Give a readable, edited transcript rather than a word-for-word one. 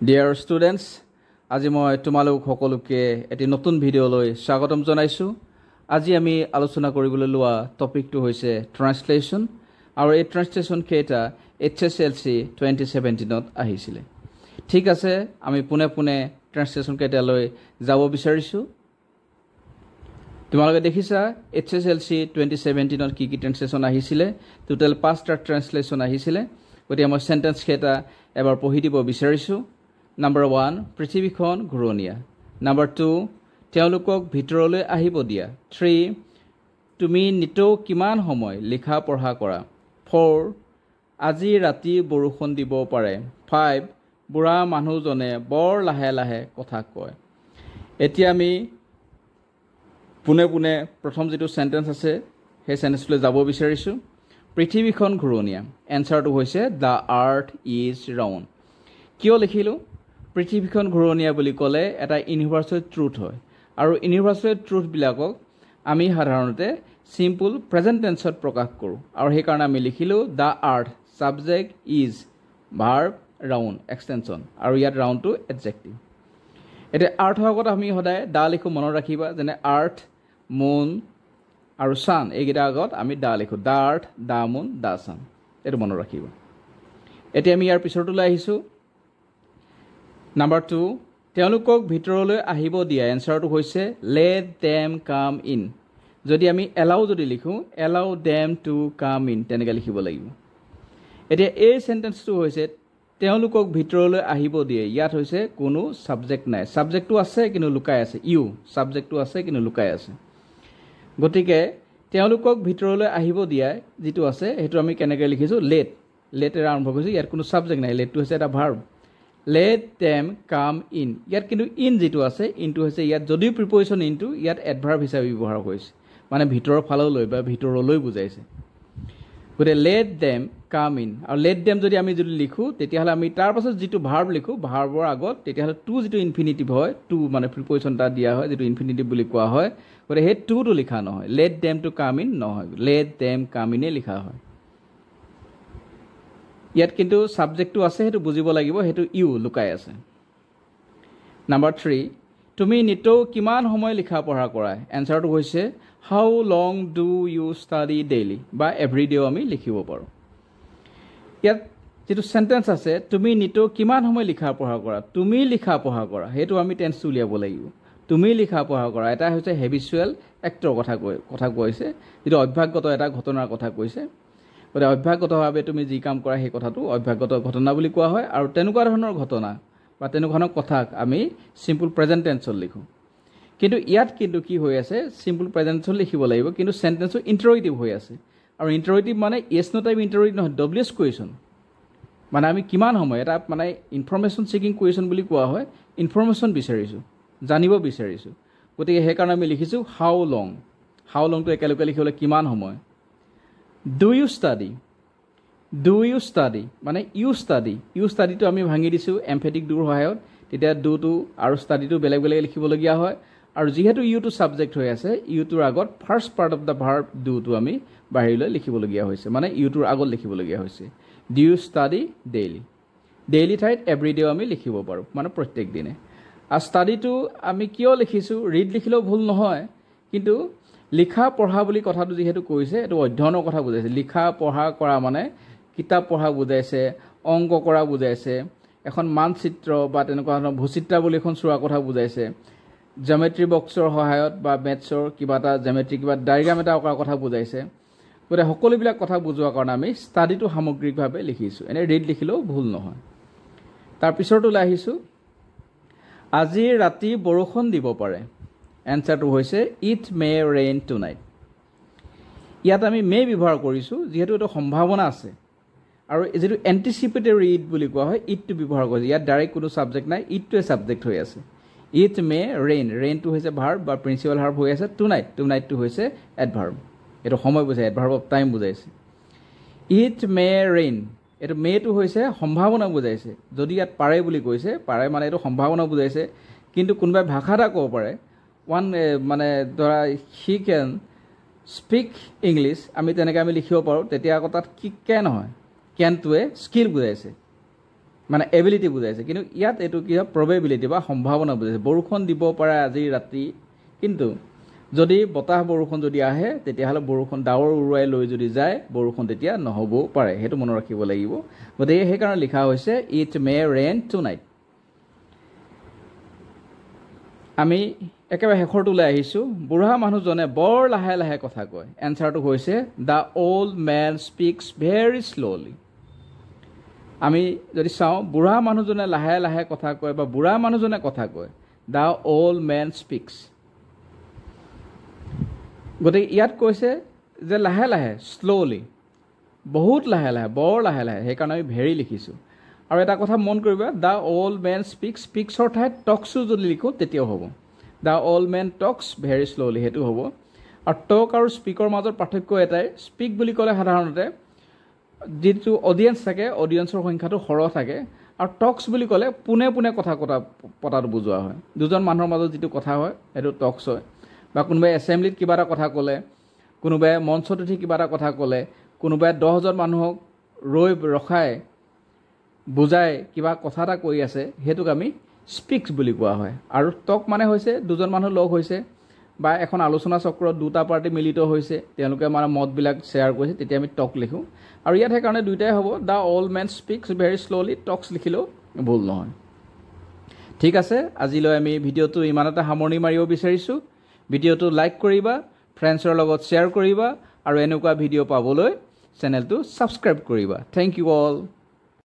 Dear students, আজি মই তোমালোক সকলোকে এটি নতুন ভিডিঅ'লৈ স্বাগতম জনাইছো। আজি আমি আলোচনা কৰিবলৈ লোৱা টপিকটো হৈছে ট্ৰান্সলেচন আৰু এই ট্ৰান্সলেচন কেইটা HSLC 2017 ত আহিছিল। ঠিক আছে, আমি পুনে ট্ৰান্সলেচন কেইটালৈ যাব বিচাৰিছো। তোমালোকে দেখিছা HSLC 2017 ত কি ট্ৰান্সলেচন আহিছিল। টোটাল 5টা ট্ৰান্সলেচন আহিছিল। গতিকে মই সেন্টেন্স কেইটা এবাৰ পঢ়ি দিব বিচাৰিছো। Number 1, পৃথিৱীখন ঘূৰণীয়া। Number 2, তেওঁলোকক ভিতৰলৈ আহিব দিয়া। 3, তুমি নিতৌ কিমান সময় লিখা পঢ়া কৰা। 4, আজি ৰাতি বৰষুণ দিব পাৰে। 5, বুঢ়া মানুহজনে বৰ লাহে লাহে কথা কয়। এতিয়া আমি পুনে প্ৰথম যেটো সেন্টেন্স আছে সেই সেন্টেন্সলৈ যাব বিচাৰিছো। পৃথিৱীখন ঘূৰণীয়া। এনসাৰটো হৈছে the earth is round। কিয় লিখিলো? পৃথিৱীখন ঘূৰণীয়া বুলি ক'লে এটা ইউনিভাৰ্সাল ট্ৰুথ হয় আৰু ইউনিভাৰ্সাল ট্ৰুথ বিলাকক আমি সাধাৰণতে সিম্পল প্ৰেজেন্ট টেন্সত প্ৰকাশ কৰো আৰু সেই কাৰণে আমি লিখিলো the earth, subject is, verb round, extension আৰু ইয়াত round টো adjective। এটা earth আগত আমি সদায় দা লিখো, মনত ৰাখিবা, যেনে earth, moon আৰু sun এইকেইটা আগত আমি দা লিখো, the earth, the moon, the sun। এটো মনত ৰাখিবা। এতিয়া আমি ইয়াৰ পিছৰটোলৈ আহিছো। Number 2, তেওঁলোকক ভিতৰলৈ আহিব দিয়া। এনসাৰটো হৈছে let them come in। যদি আমি allow যদি লিখো, allow them to come in তেনেকৈ লিখিব লাগিব। এতিয়া এই সেন্টেন্সটো হৈছে তেওঁলোকক ভিতৰলৈ আহিব দিয়ে। ইয়াত হৈছে কোনো সাবজেক্ট নাই। সাবজেক্টটো আছে কিন্তু লুকাই আছে। ইউ সাবজেক্টটো আছে কিন্তু লুকাই আছে। গতিকে তেওঁলোকক ভিতৰলৈ আহিব দিয়া যেটো আছে হেতু আমি কেনেকৈ লিখিছো let এৰ আৰম্ভ কৰিছো। ইয়াত কোনো সাবজেক্ট নাই। লেটটো হৈছে এটা verb. let them come in। ইয়াত কিন্তু ইন যেটো আছে, ইনটো হৈছে ইয়াত যদিও প্ৰিপজিশন ইনটো ইয়াত এডভাৰ্ব হিচাপে ব্যৱহাৰ কৰিছে, মানে ভিতৰৰ ফাললৈ বা ভিতৰলৈ বুজাইছে। গতিকে let them come in আৰু let them যদি আমি লিখো তেতিয়াহলে আমি তাৰ পাছত যেটো ভাৰ্ব লিখো, ভাৰ্বৰ আগত তেতিয়াহলে টু যেটো ইনফিনিটিভ হয়, টু মানে প্ৰিপজিশন এটা দিয়া হয় যেটো ইনফিনিটিভ বুলি কোৱা হয়। গতিকে সেই টু টো লিখা নহয়, let them to come in নহয়, let them come in লিখা হয়। ইয়াত কিন্তু সাবজেক্টটো আছে, হেতু বুজিব লাগিব, হেতু ইউ লুকাই আছে। Number 3, তুমি নিতৌ কিমান সময় লিখা পঢ়া কৰা। এনসাৰটো হৈছে how long do you study daily বা every day আমি লিখিব পাৰো। ইয়াত যেটো সেন্টেন্স আছে তুমি নিতৌ কিমান সময় লিখা পঢ়া কৰা, তুমি লিখা পঢ়া কৰা, হেতু আমি টেন্স উলিয়াব লাগিব। তুমি লিখা পঢ়া কৰা এটা হৈছে হেবিচুৱেল এক্টৰ কথা কৈছে, যেটো অভ্যাসগত এটা ঘটনাৰ কথা কৈছে। গতিকে অভ্যাসগতভাৱে তুমি যি কাম কৰা সেই কথাটো অভ্যাসগত ঘটনা বুলি কোৱা হয় আৰু তেনেকুৱা ধৰণৰ ঘটনা বা তেনেকুৱা ধৰণৰ কথাক আমি সিম্পল প্ৰেজেন্ট টেন্সত লিখো। কিন্তু ইয়াত কিন্তু কি হৈ আছে, সিম্পল প্ৰেজেন্ট টেন্সত লিখিব লাগিব কিন্তু সেন্টেন্সটো ইন্টাৰোগেটিভ হৈ আছে। আৰু ইন্টাৰোগেটিভ মানে ইয়েস নো টাইপ ইন্টাৰোগেটিভ নহয়, ডব্লিউএছ কুৱেশ্যন। মানে আমি কিমান সময়, এটা মানে ইনফৰমেশ্যন সিকিং কুৱেশ্যন বুলি কোৱা হয়। ইনফৰমেশ্যন বিচাৰিছো, জানিব বিচাৰিছো। গতিকে সেইকাৰণে আমি লিখিছো হাউ লং। হাউ লংটো একেলগে লিখিবলৈ কিমান সময়। Do you study? Do you study মানে you study। you study টো আমি ভাঙি দিছো এমফেটিক ডুৰ সহায়ত। তেতিয়া do টো আৰু study টো বেলেগ লিখিবলগীয়া হয় আৰু যেহেতু you টো সাবজেক্ট হৈ আছে, you টোৰ আগত first part of the verb do টো আমি বাহিৰলৈ লিখিবলগীয়া হৈছে, মানে you টোৰ আগত লিখিবলগীয়া হৈছে। Do you study daily? daily ঠাইত every day আমি লিখিব পাৰো, মানে প্ৰত্যেক দিনে। আৰু study টো আমি কিয় লিখিছো, read লিখিলেও ভুল নহয়, কিন্তু লিখা পঢ়া বুলি কথাটো যেহেতু কৈছে এটো অধ্যয়নৰ কথা বুজাইছে। লিখা পঢ়া কৰা মানে কিতাপ পঢ়া বুজাইছে, অংক কৰা বুজাইছে, এখন মানচিত্ৰ বা তেনেকুৱা ধৰণৰ ভূচিত্ৰাৱলী এখন চোৱা কথা বুজাইছে, জিওমেট্ৰি বক্সৰ সহায়ত বা মেথছৰ কিবা এটা জিওমেট্ৰি কিবা ডায়াগ্ৰাম এটা অঁকাৰ কথা বুজাইছে। গতিকে সকলোবিলাক কথা বুজোৱাৰ কাৰণে আমি ষ্টাডিটো সামগ্ৰিকভাৱে লিখিছো। এনে ৰিড লিখিলেও ভুল নহয়। তাৰ পিছৰটোলৈ আহিছো, আজি ৰাতি বৰষুণ দিব পাৰে। এনসাৰটো হৈছে it may rain tonight। ইয়াত আমি মে ব্যৱহাৰ কৰিছো যেহেতু এটা সম্ভাৱনা আছে আৰু যেটো এন্টিসিপেটৰি ইট বুলি কোৱা হয়, ইট টো ব্যৱহাৰ কৰিছে। ইয়াত ডাইৰেক্ট কোনো সাবজেক্ট নাই, ইট টোৱে সাবজেক্ট হৈ আছে। it may rain, rain টো হৈছে ভাৰ্ব বা প্ৰিন্সিপাল ভাৰ্ব হৈ আছে। tonight টো হৈছে এডভাৰ্ব, এটো সময় বুজায়, এডভাৰ্ব অফ টাইম বুজাইছে। it may rain, এটো মে টো হৈছে সম্ভাৱনা বুজাইছে। যদি ইয়াত পাৰে বুলি কৈছে, পাৰে মানে এটো সম্ভাৱনা বুজাইছে। কিন্তু কোনোবাই ভাষা এটা ক'ব পাৰে, মানে ধৰা he can speak English, আমি তেনেকৈ আমি লিখিব পাৰো। তেতিয়া আকৌ তাত কি কেন নহয়, কেনটোৱে স্কিল বুজাইছে, মানে এবিলিটি বুজাইছে কিন্তু ইয়াত এইটো কি হয় প্ৰবেবিলিটি বা সম্ভাৱনা বুজাইছে বৰষুণ দিব পাৰে আজি ৰাতি কিন্তু যদি বতাহ বৰষুণ যদি আহে তেতিয়াহ'লে বৰষুণ ডাৱৰ উৰুৱাই লৈ যদি যায় বৰষুণ তেতিয়া নহ'বও পাৰে সেইটো মনত ৰাখিব লাগিব গতিকে সেইকাৰণে লিখা হৈছে ইট মে ৰেইন টুনাইট আমি একেবাৰে শেষৰটোলৈ আহিছোঁ বুঢ়া মানুহজনে বৰ লাহে লাহে কথা কয় এনচাৰটো হৈছে the old men speaks very slowly আমি যদি চাওঁ বুঢ়া মানুহজনে লাহে লাহে কথা কয় বা বুঢ়া মানুহজনে কথা কয় দ্য অল্ড মেন স্পীক্স গতিকে ইয়াত কৈছে যে লাহে লাহে শ্ল'লি বহুত লাহে লাহে বৰ লাহে লাহে সেইকাৰণে আমি ভেৰি লিখিছোঁ আৰু এটা কথা মন কৰিবা দ্য অল্ড মেন স্পীক্সৰ ঠাইত টকছো যদি লিখোঁ তেতিয়াও হ'ব the old men talks very slowly সেইটো হ'ব আৰু টক আৰু স্পীকৰ মাজত পাৰ্থক্য এটাই স্পীক বুলি ক'লে সাধাৰণতে যিটো অডিয়েঞ্চ থাকে অডিয়েঞ্চৰ সংখ্যাটো সৰহ থাকে আৰু টক্স বুলি ক'লে পোনে পোনে কথা পতাটো বুজোৱা হয় দুজন মানুহৰ মাজত যিটো কথা হয় সেইটো টক্স হয় বা কোনোবাই এছেম্বলিত কিবা এটা কথা ক'লে কোনোবাই মঞ্চত উঠি কিবা এটা কথা ক'লে কোনোবাই 10জন মানুহক ৰখাই বুজাই কিবা কথা এটা কৈ আছে সেইটোক আমি স্পীক্স বুলি কোৱা হয় আৰু টক মানে হৈছে দুজন মানুহ লগ হৈছে বা এখন আলোচনা চক্ৰত দুটা পাৰ্টি মিলিত হৈছে তেওঁলোকে মানে মতবিলাক শ্বেয়াৰ কৰিছে তেতিয়া আমি টক লিখোঁ আৰু ইয়াত সেইকাৰণে দুইটাই হ'ব the old men speaks very slowly talks লিখিলেও ভুল নহয় ঠিক আছে আজিলৈ আমি ভিডিঅ'টো ইমানতে সামৰণি মাৰিব বিচাৰিছোঁ ভিডিঅ'টো লাইক কৰিবা ফ্ৰেণ্ডছৰ লগত শ্বেয়াৰ কৰিবা আৰু এনেকুৱা ভিডিঅ' পাবলৈ চেনেলটো ছাবস্ক্ৰাইব কৰিবা থেংক ইউ অল